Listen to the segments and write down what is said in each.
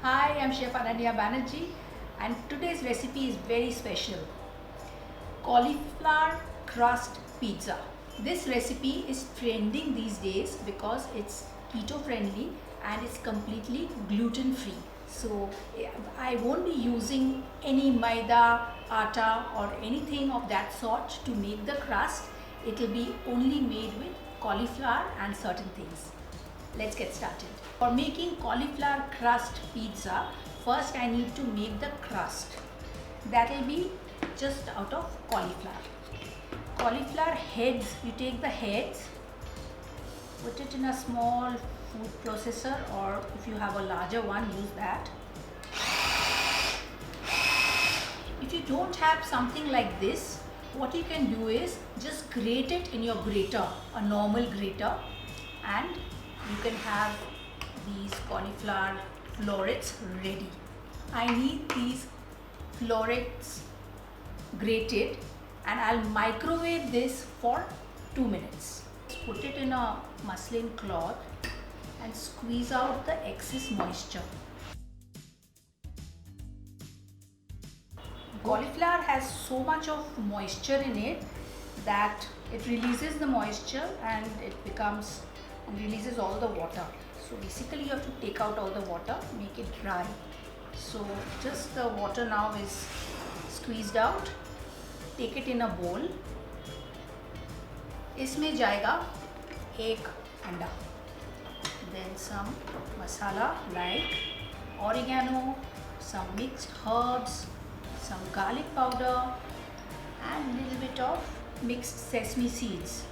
Hi, I'm Chef Ananya Banerjee and today's recipe is very special. Cauliflower Crust Pizza. This recipe is trending these days because it's keto friendly and it's completely gluten free. So I won't be using any maida, atta or anything of that sort to make the crust. It will be only made with cauliflower and certain things. Let's get started. For making cauliflower crust pizza, first I need to make the crust. That will be just out of cauliflower. Cauliflower heads, you take the heads, put it in a small food processor, or if you have a larger one, use that. If you don't have something like this, what you can do is just grate it in your grater, a normal grater, and you can have these cauliflower florets ready. I need these florets grated and I'll microwave this for 2 minutes. Put it in a muslin cloth and squeeze out the excess moisture. Cauliflower has so much of moisture in it that it releases the moisture and it releases all the water. So basically you have to take out all the water, make it dry. So just the water now is squeezed out. Take it in a bowl. इसमें जाएगा एक अंडा. Then some masala like oregano, some mixed herbs, some garlic powder and a little bit of mixed sesame seeds.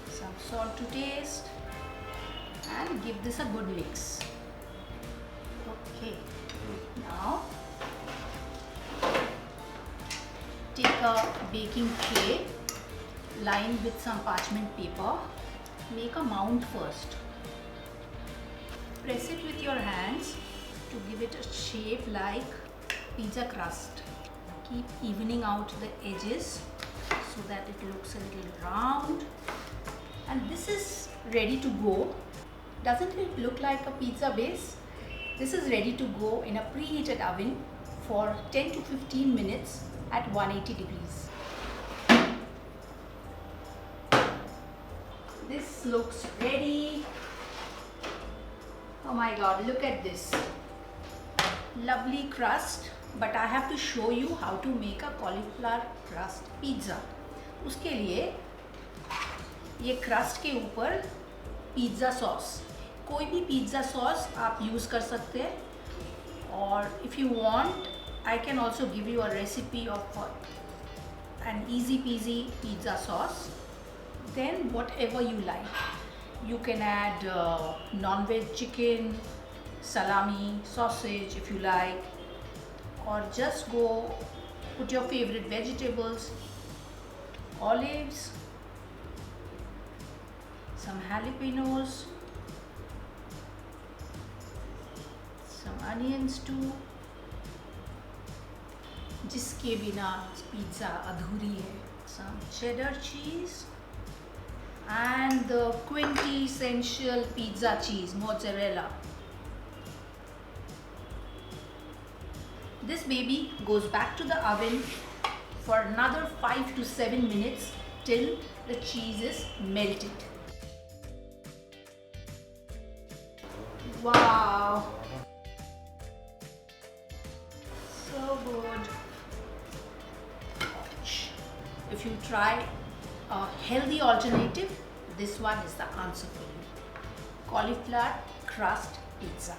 Some salt to taste and give this a good mix. Okay, now take a baking tray lined with some parchment paper. Make a mound first. Press it with your hands to give it a shape like pizza crust. Keep evening out the edges so that it looks a little round. And this is ready to go. Doesn't it look like a pizza base? This is ready to go in a preheated oven for 10 to 15 minutes at 180 degrees. This looks ready. Oh my god, look at this. Lovely crust, but I have to show you how to make a cauliflower crust pizza. उसके लिए ये crust के ऊपर pizza sauce, कोई भी pizza sauce आप use कर सकते हैं, और if you want I can also give you a recipe of an easy peasy pizza sauce. Then whatever you like, you can add non-veg chicken, salami, sausage if you like, or just go put your favorite vegetables, olives, some jalapenos, some onions too. जिसके बिना pizza अधूरी है. Some cheddar cheese and the quintessential pizza cheese, mozzarella. This baby goes back to the oven for another 5 to 7 minutes till the cheese is melted. Wow! So good. If you try a healthy alternative, this one is the answer for you. Cauliflower crust pizza.